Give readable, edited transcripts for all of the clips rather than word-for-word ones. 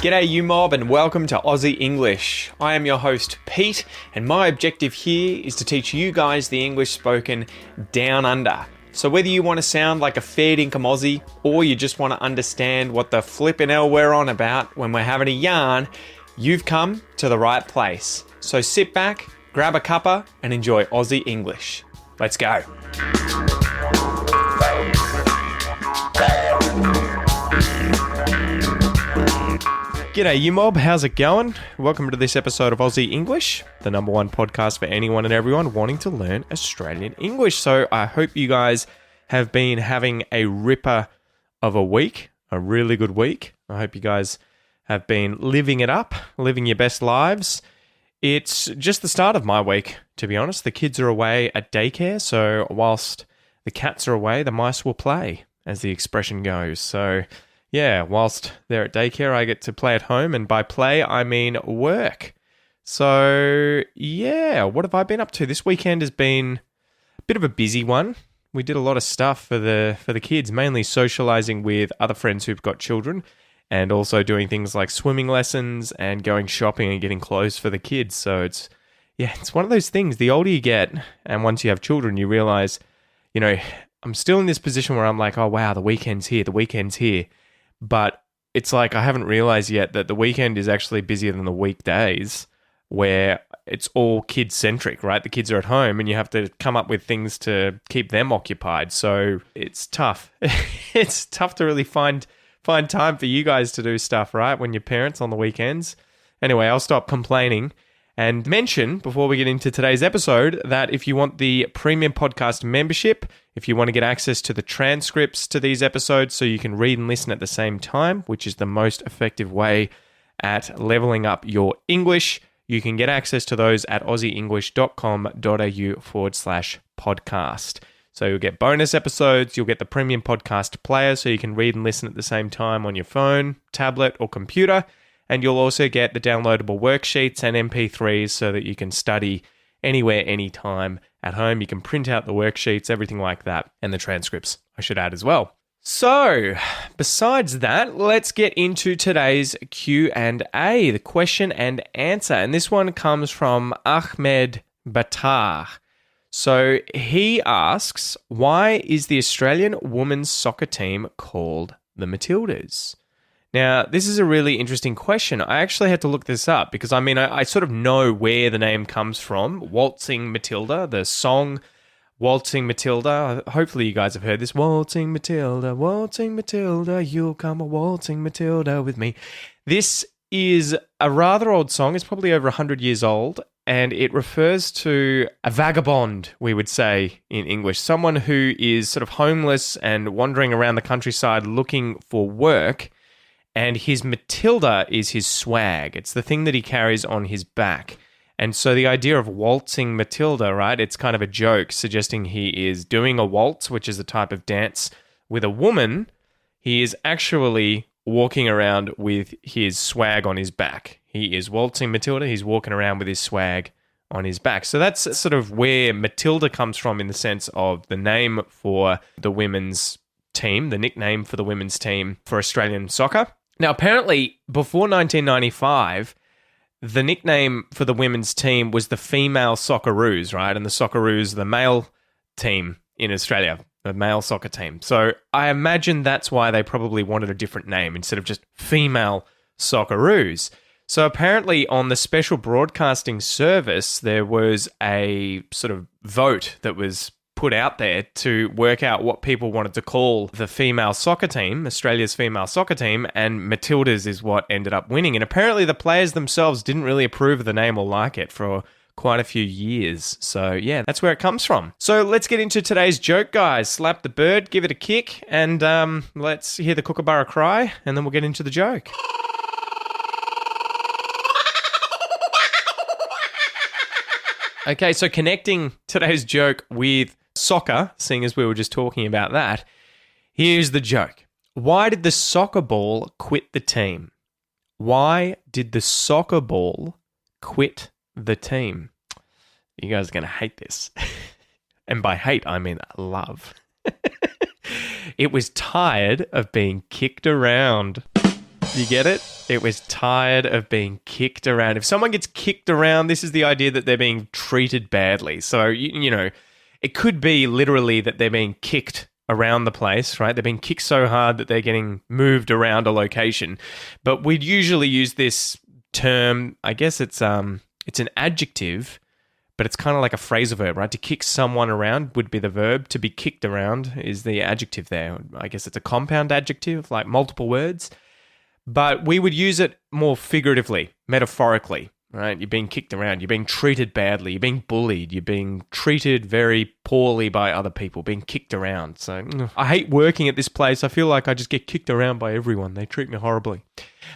G'day you mob and welcome to Aussie English. I am your host Pete and my objective here is to teach you guys the English spoken down under. So whether you want to sound like a fair dinkum Aussie or you just want to understand what the flippin' hell we're on about when we're having a yarn, you've come to the right place. So sit back, grab a cuppa and enjoy Aussie English. Let's go. G'day you mob, how's it going? Welcome to this episode of Aussie English, the number one podcast for anyone and everyone wanting to learn Australian English. So I hope you guys have been having a ripper of a week, a really good week. I hope you guys have been living it up, living your best lives. It's just the start of my week, to be honest. The kids are away at daycare, so whilst the cats are away, the mice will play, as the expression goes. So yeah, whilst they're at daycare, I get to play at home, and by play, I mean work. So, yeah, what have I been up to? This weekend has been a bit of a busy one. We did a lot of stuff for the kids, mainly socializing with other friends who've got children, and also doing things like swimming lessons and going shopping and getting clothes for the kids. So it's one of those things. The older you get, and once you have children, you realize, I'm still in this position where I'm like, oh wow, the weekend's here. But it's like I haven't realized yet that the weekend is actually busier than the weekdays, where it's all kid-centric, right? The kids are at home and you have to come up with things to keep them occupied. So it's tough. It's tough to really find time for you guys to do stuff, right? When you're parents on the weekends. Anyway, I'll stop complaining and mention, before we get into today's episode, that if you want the premium podcast membership, if you want to get access to the transcripts to these episodes so you can read and listen at the same time, which is the most effective way at leveling up your English, you can get access to those at aussieenglish.com.au/podcast. So you'll get bonus episodes, you'll get the premium podcast player so you can read and listen at the same time on your phone, tablet, or computer. And you'll also get the downloadable worksheets and MP3s so that you can study anywhere, anytime at home. You can print out the worksheets, everything like that, and the transcripts, I should add as well. So, besides that, let's get into today's Q&A, the question and answer. And this one comes from Ahmed Batar. So he asks, why is the Australian women's soccer team called the Matildas? Now, this is a really interesting question. I actually had to look this up because, I sort of know where the name comes from. Waltzing Matilda, the song Waltzing Matilda. Hopefully you guys have heard this. Waltzing Matilda, you'll come a waltzing Matilda with me. This is a rather old song. It's probably over 100 years old, and it refers to a vagabond, we would say in English. Someone who is sort of homeless and wandering around the countryside looking for work. And his Matilda is his swag. It's the thing that he carries on his back. And so the idea of waltzing Matilda, right? It's kind of a joke suggesting he is doing a waltz, which is a type of dance with a woman. He is actually walking around with his swag on his back. He is waltzing Matilda. He's walking around with his swag on his back. So that's sort of where Matilda comes from in the sense of the name for the women's team, the nickname for the women's team for Australian soccer. Now, apparently, before 1995, the nickname for the women's team was the Female Socceroos, right? And the Socceroos, the male team in Australia, the male soccer team. So I imagine that's why they probably wanted a different name instead of just Female Socceroos. So apparently on the special broadcasting service, there was a sort of vote that was put out there to work out what people wanted to call the female soccer team, Australia's female soccer team, and Matildas is what ended up winning. And apparently the players themselves didn't really approve of the name or like it for quite a few years. So yeah, that's where it comes from. So let's get into today's joke, guys. Slap the bird, give it a kick, and let's hear the kookaburra cry, and then we'll get into the joke. Okay, so connecting today's joke with soccer, seeing as we were just talking about that, here's the joke. Why did the soccer ball quit the team? Why did the soccer ball quit the team? You guys are going to hate this. And by hate, I mean love. It was tired of being kicked around. You get it? It was tired of being kicked around. If someone gets kicked around, this is the idea that they're being treated badly. So, you know, it could be literally that they're being kicked around the place, right? They're being kicked so hard that they're getting moved around a location. But we'd usually use this term, I guess it's an adjective, but it's kind of like a phrasal verb, right? To kick someone around would be the verb. To be kicked around is the adjective there. I guess it's a compound adjective, like multiple words. But we would use it more figuratively, metaphorically, right? You're being kicked around. You're being treated badly. You're being bullied. You're being treated very poorly by other people, being kicked around. So I hate working at this place. I feel like I just get kicked around by everyone. They treat me horribly.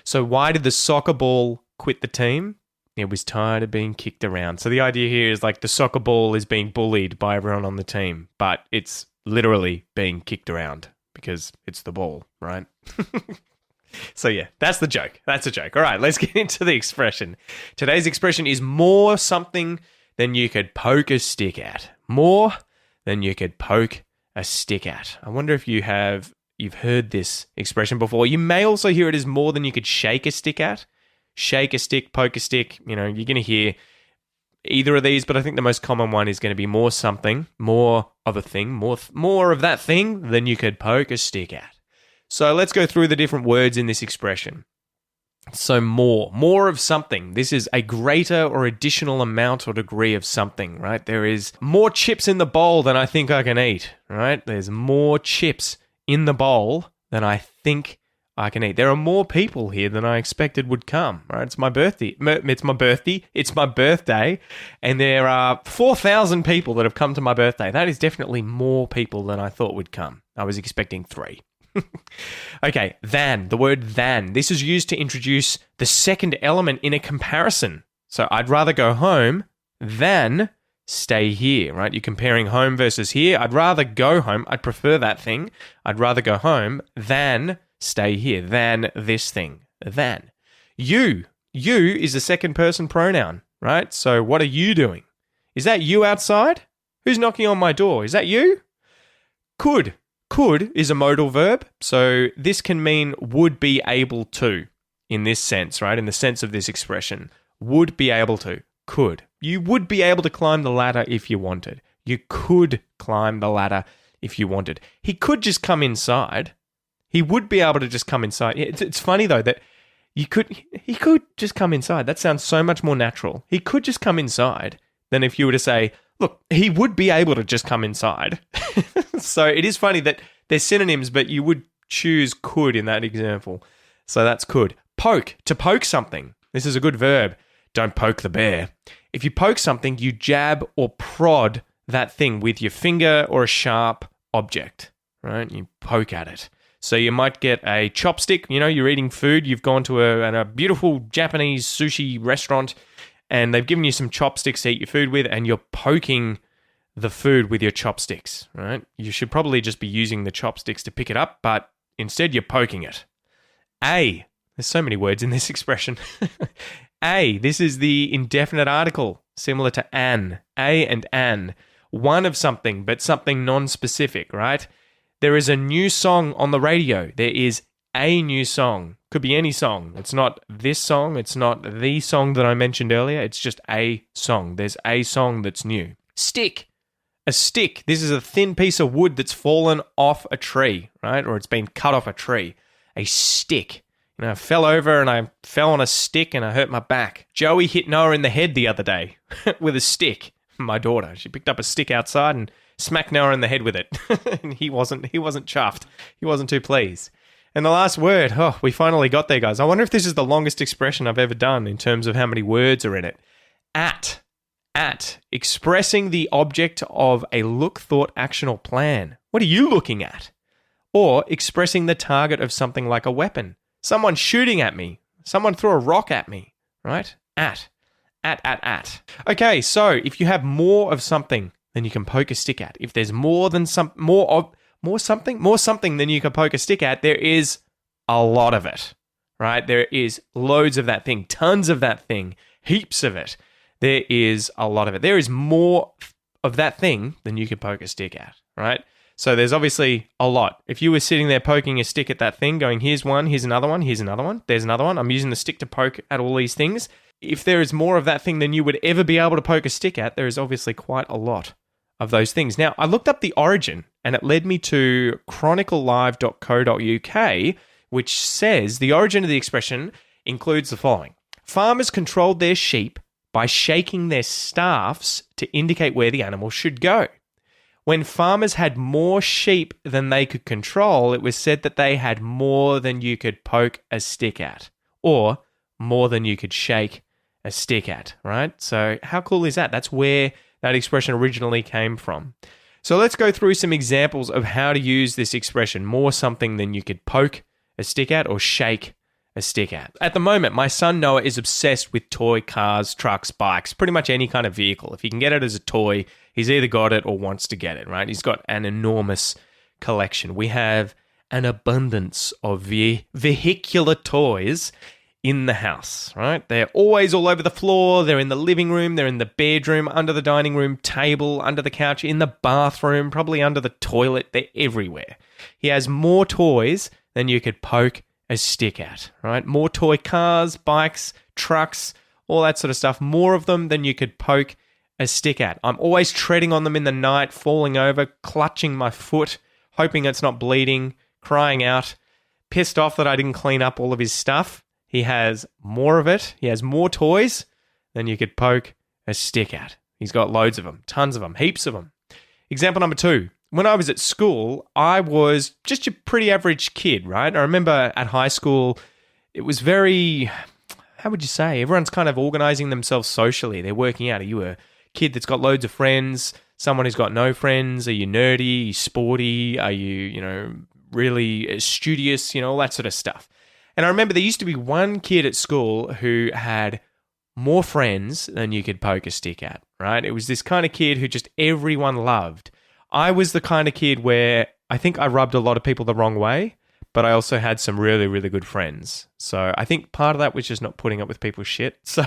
So why did the soccer ball quit the team? It was tired of being kicked around. So the idea here is like the soccer ball is being bullied by everyone on the team, but it's literally being kicked around because it's the ball, right? So yeah, that's the joke. That's a joke. All right, let's get into the expression. Today's expression is more something than you could poke a stick at. More than you could poke a stick at. I wonder if you've heard this expression before. You may also hear it as more than you could shake a stick at. Shake a stick, poke a stick, you know, you're going to hear either of these, but I think the most common one is going to be more something, more of a thing, more of that thing than you could poke a stick at. So let's go through the different words in this expression. So more of something. This is a greater or additional amount or degree of something, right? There is more chips in the bowl than I think I can eat, right? There's more chips in the bowl than I think I can eat. There are more people here than I expected would come, right? It's my birthday. It's my birthday, and there are 4,000 people that have come to my birthday. That is definitely more people than I thought would come. I was expecting 3. Okay, than. The word than. This is used to introduce the second element in a comparison. So I'd rather go home than stay here, right? You're comparing home versus here. I'd rather go home. I'd prefer that thing. I'd rather go home than stay here, than this thing, than. You is a second person pronoun, right? So what are you doing? Is that you outside? Who's knocking on my door? Is that you? Could is a modal verb. So this can mean would be able to in this sense, right? In the sense of this expression, would be able to, could. You would be able to climb the ladder if you wanted. You could climb the ladder if you wanted. He could just come inside. He would be able to just come inside. It's funny, though, that he could just come inside. That sounds so much more natural. He could just come inside than if you were to say, look, he would be able to just come inside. So it is funny that they're synonyms, but you would choose could in that example. So that's could. Poke, to poke something. This is a good verb. Don't poke the bear. If you poke something, you jab or prod that thing with your finger or a sharp object, right? You poke at it. So you might get a chopstick, you know, you're eating food, you've gone to a beautiful Japanese sushi restaurant and they've given you some chopsticks to eat your food with and you're poking the food with your chopsticks, right? You should probably just be using the chopsticks to pick it up, but instead you're poking it. There's so many words in this expression. This is the indefinite article, similar to an. A and an. One of something, but something non-specific, right? There is a new song on the radio. There is a new song. Could be any song. It's not this song. It's not the song that I mentioned earlier. It's just a song. There's a song that's new. Stick. A stick. This is a thin piece of wood that's fallen off a tree, right? Or it's been cut off a tree. A stick. You know, I fell over and I fell on a stick and I hurt my back. Joey hit Noah in the head the other day with a stick. My daughter. She picked up a stick outside and smacked Noah in the head with it. And he wasn't chuffed. He wasn't too pleased. And the last word, we finally got there, guys. I wonder if this is the longest expression I've ever done in terms of how many words are in it. At, expressing the object of a look, thought, action, or plan. What are you looking at? Or expressing the target of something like a weapon. Someone shooting at me. Someone threw a rock at me, right? At. Okay, so if you have more of something, then you can poke a stick at. If there's more something than you can poke a stick at, there is a lot of it, right? There is loads of that thing, tons of that thing, heaps of it. There is a lot of it. There is more of that thing than you can poke a stick at, right? So there's obviously a lot. If you were sitting there poking a stick at that thing, going, here's one, here's another one, here's another one, there's another one. I'm using the stick to poke at all these things. If there is more of that thing than you would ever be able to poke a stick at, there is obviously quite a lot of those things. Now, I looked up the origin and it led me to chroniclelive.co.uk, which says the origin of the expression includes the following. Farmers controlled their sheep by shaking their staffs to indicate where the animal should go. When farmers had more sheep than they could control, it was said that they had more than you could poke a stick at, or more than you could shake a stick at, right? So how cool is that? That's where that expression originally came from. So let's go through some examples of how to use this expression, more something than you could poke a stick at or shake a stick at. At the moment, my son Noah is obsessed with toy cars, trucks, bikes, pretty much any kind of vehicle. If he can get it as a toy, he's either got it or wants to get it, right? He's got an enormous collection. We have an abundance of vehicular toys in the house, right? They're always all over the floor. They're in the living room. They're in the bedroom, under the dining room table, under the couch, in the bathroom, probably under the toilet. They're everywhere. He has more toys than you could poke a stick at, right? More toy cars, bikes, trucks, all that sort of stuff. More of them than you could poke a stick at. I'm always treading on them in the night, falling over, clutching my foot, hoping it's not bleeding, crying out, pissed off that I didn't clean up all of his stuff. He has more of it. He has more toys than you could poke a stick at. He's got loads of them, tons of them, heaps of them. Example number 2. When I was at school, I was just a pretty average kid, right? I remember at high school, it was very, how would you say? Everyone's kind of organizing themselves socially. They're working out. Are you a kid that's got loads of friends? Someone who's got no friends? Are you nerdy? Are you sporty? Are you, really studious? All that sort of stuff. And I remember there used to be one kid at school who had more friends than you could poke a stick at, right? It was this kind of kid who just everyone loved. I was the kind of kid where I think I rubbed a lot of people the wrong way, but I also had some really, really good friends. So I think part of that was just not putting up with people's shit. So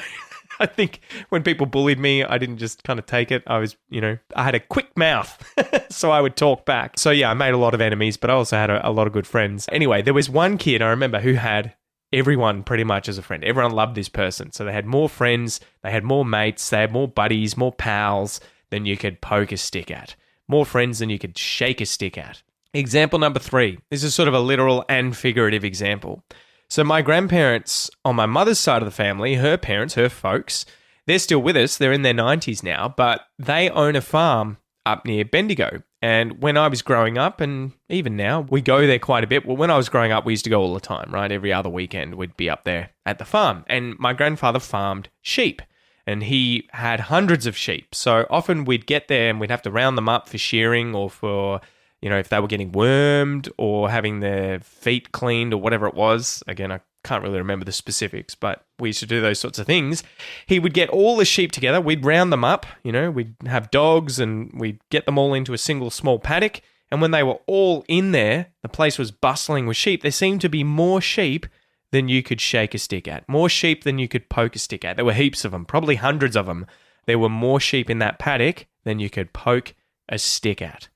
I think when people bullied me, I didn't just kind of take it. I was, I had a quick mouth, so I would talk back. So yeah, I made a lot of enemies, but I also had a lot of good friends. Anyway, there was one kid I remember who had everyone pretty much as a friend. Everyone loved this person. So they had more friends, they had more mates, they had more buddies, more pals than you could poke a stick at. More friends than you could shake a stick at. Example number 3. This is sort of a literal and figurative example. So my grandparents on my mother's side of the family, her parents, her folks, they're still with us. They're in their 90s now, but they own a farm up near Bendigo. And when I was growing up, and even now, we go there quite a bit. Well, when I was growing up, we used to go all the time, right? Every other weekend, we'd be up there at the farm. And my grandfather farmed sheep, and he had hundreds of sheep. So often we'd get there and we'd have to round them up for shearing or for, if they were getting wormed or having their feet cleaned or whatever it was. Again, I can't really remember the specifics, but we used to do those sorts of things. He would get all the sheep together. We'd round them up. We'd have dogs and we'd get them all into a single small paddock. And when they were all in there, the place was bustling with sheep. There seemed to be more sheep than you could shake a stick at. More sheep than you could poke a stick at. There were heaps of them, probably hundreds of them. There were more sheep in that paddock than you could poke a stick at.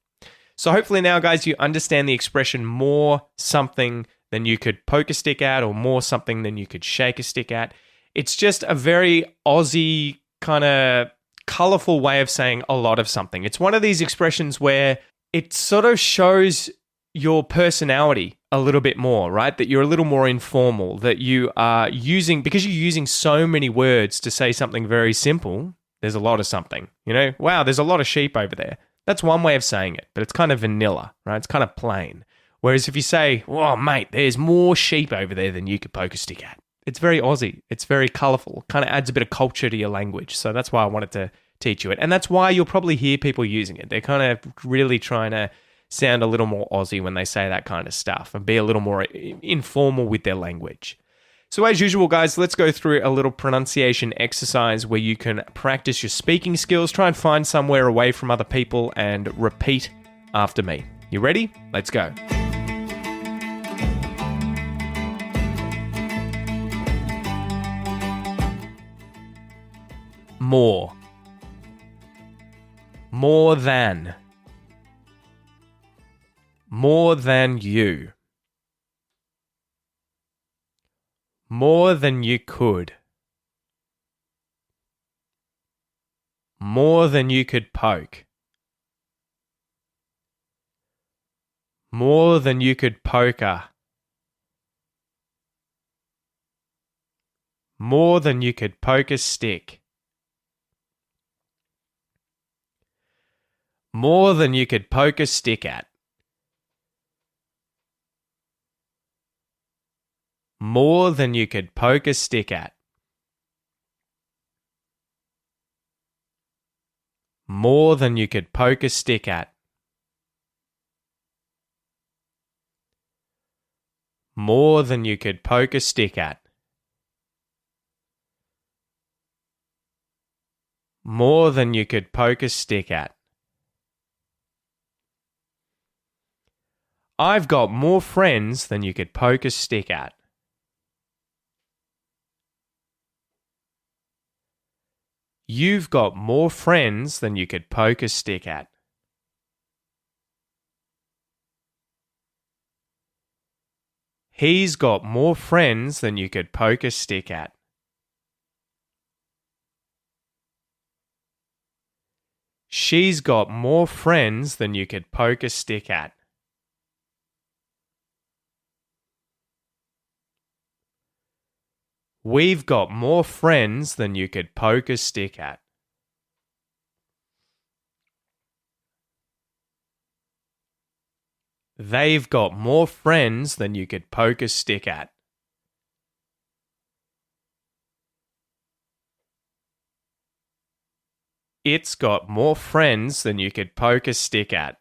So hopefully now, guys, you understand the expression more something than you could poke a stick at or more something than you could shake a stick at. It's just a very Aussie kind of colourful way of saying a lot of something. It's one of these expressions where it sort of shows your personality a little bit more, right? That you're a little more informal, that you are using, because you're using so many words to say something very simple, there's a lot of something, wow, there's a lot of sheep over there. That's one way of saying it, but it's kind of vanilla, right? It's kind of plain. Whereas if you say, "Oh, mate, there's more sheep over there than you could poke a stick at," it's very Aussie. It's very colourful. Kind of adds a bit of culture to your language. So that's why I wanted to teach you it. And that's why you'll probably hear people using it. They're kind of really trying to sound a little more Aussie when they say that kind of stuff and be a little more informal with their language. So as usual, guys, let's go through a little pronunciation exercise where you can practice your speaking skills, try and find somewhere away from other people and repeat after me. You ready? Let's go. More. More than. More than you. More than you could. More than you could poke. More than you could poker. More than you could poke a stick. More than you could poke a stick at. More than you could poke a stick at. More than you could poke a stick at. More than you could poke a stick at. More than you could poke a stick at. I've got more friends than you could poke a stick at. You've got more friends than you could poke a stick at. He's got more friends than you could poke a stick at. She's got more friends than you could poke a stick at. We've got more friends than you could poke a stick at. They've got more friends than you could poke a stick at. It's got more friends than you could poke a stick at.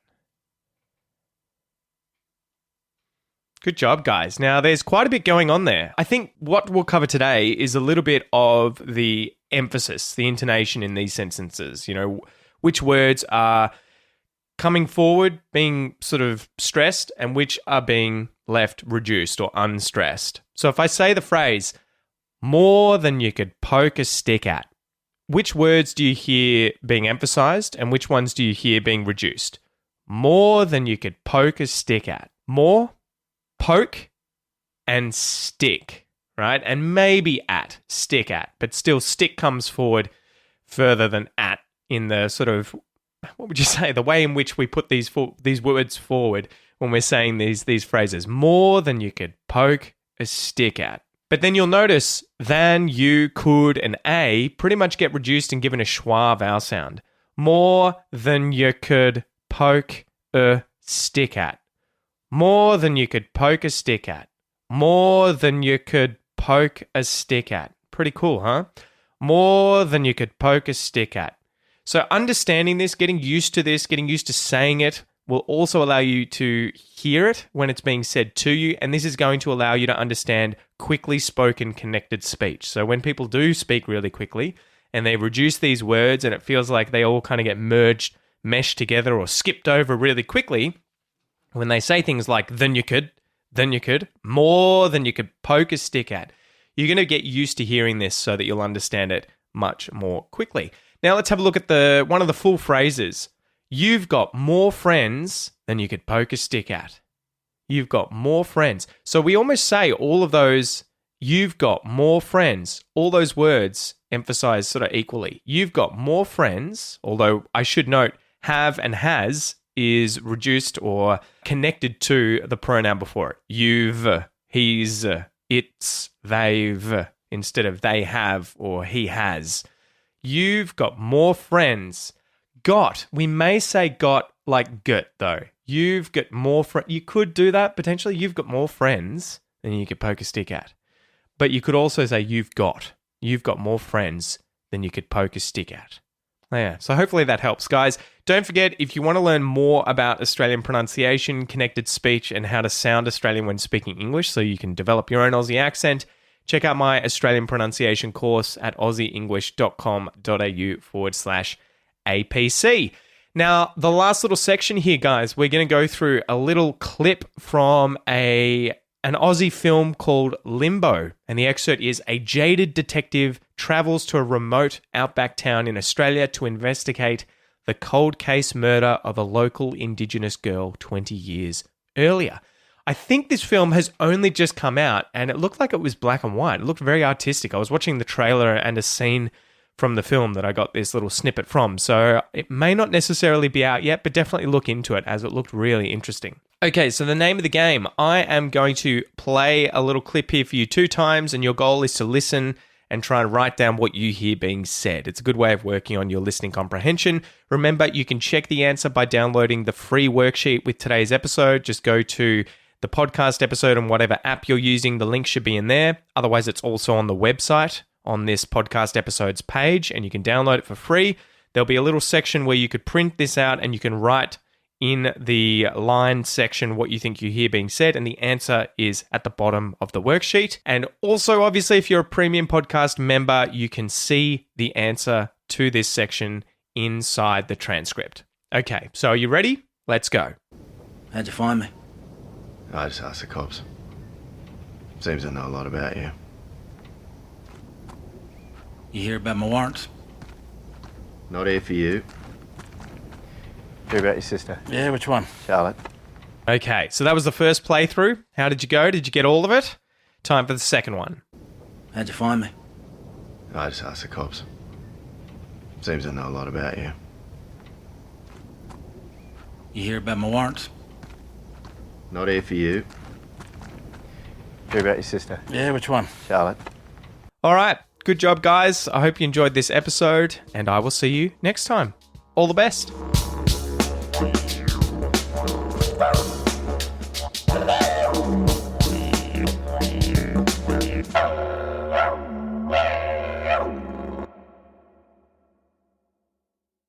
Good job, guys. Now, there's quite a bit going on there. I think what we'll cover today is a little bit of the emphasis, the intonation in these sentences. You know, which words are coming forward, being sort of stressed, and which are being left reduced or unstressed. So if I say the phrase, more than you could poke a stick at, which words do you hear being emphasized and which ones do you hear being reduced? More than you could poke a stick at. More, poke, and stick, right? And maybe at, stick at, but still stick comes forward further than at in the sort of, what would you say, the way in which we put these words forward when we're saying these phrases. More than you could poke a stick at. But then you'll notice than, you, could, and a pretty much get reduced and given a schwa vowel sound. More than you could poke a stick at. More than you could poke a stick at. More than you could poke a stick at. Pretty cool, huh? More than you could poke a stick at. So understanding this, getting used to this, getting used to saying it will also allow you to hear it when it's being said to you. And this is going to allow you to understand quickly spoken connected speech. So when people do speak really quickly and they reduce these words and it feels like they all kind of get merged, meshed together or skipped over really quickly, when they say things like then you could, more than you could poke a stick at, you're going to get used to hearing this so that you'll understand it much more quickly. Now let's have a look at one of the full phrases. You've got more friends than you could poke a stick at. You've got more friends. So we almost say all of those, you've got more friends, all those words emphasize sort of equally. You've got more friends, although I should note have and has is reduced or connected to the pronoun before it. You've, he's, it's, they've, instead of they have or he has. You've got more friends. Got. We may say got like gut though. You've got more friends. You could do that potentially. You've got more friends than you could poke a stick at. But you could also say you've got more friends than you could poke a stick at. Yeah. So hopefully that helps, guys. Don't forget, if you want to learn more about Australian pronunciation, connected speech, and how to sound Australian when speaking English so you can develop your own Aussie accent, check out my Australian pronunciation course at aussieenglish.com.au/APC. Now, the last little section here, guys, we're going to go through a little clip from an Aussie film called Limbo. And the excerpt is, a jaded detective travels to a remote outback town in Australia to investigate the cold case murder of a local Indigenous girl 20 years earlier. I think this film has only just come out and it looked like it was black and white. It looked very artistic. I was watching the trailer and a scene from the film that I got this little snippet from. So it may not necessarily be out yet, but definitely look into it as it looked really interesting. Okay, so the name of the game. I am going to play a little clip here for you 2 times, and your goal is to listen and try and write down what you hear being said. It's a good way of working on your listening comprehension. Remember, you can check the answer by downloading the free worksheet with today's episode. Just go to the podcast episode on whatever app you're using. The link should be in there. Otherwise, it's also on the website on this podcast episode's page, and you can download it for free. There'll be a little section where you could print this out and you can write in the line section what you think you hear being said, and the answer is at the bottom of the worksheet. And also, obviously, if you're a premium podcast member, you can see the answer to this section inside the transcript. Okay, so are you ready? Let's go. How'd you find me? I just asked the cops. Seems I know a lot about you. You hear about my warrants? Not here for you. Hear about your sister? Yeah, which one? Charlotte. Okay, so that was the first playthrough. How did you go? Did you get all of it? Time for the second one. How'd you find me? I just asked the cops. Seems I know a lot about you. You hear about my warrants? Not here for you. Hear about your sister? Yeah, which one? Charlotte. All right, good job, guys. I hope you enjoyed this episode, and I will see you next time. All the best.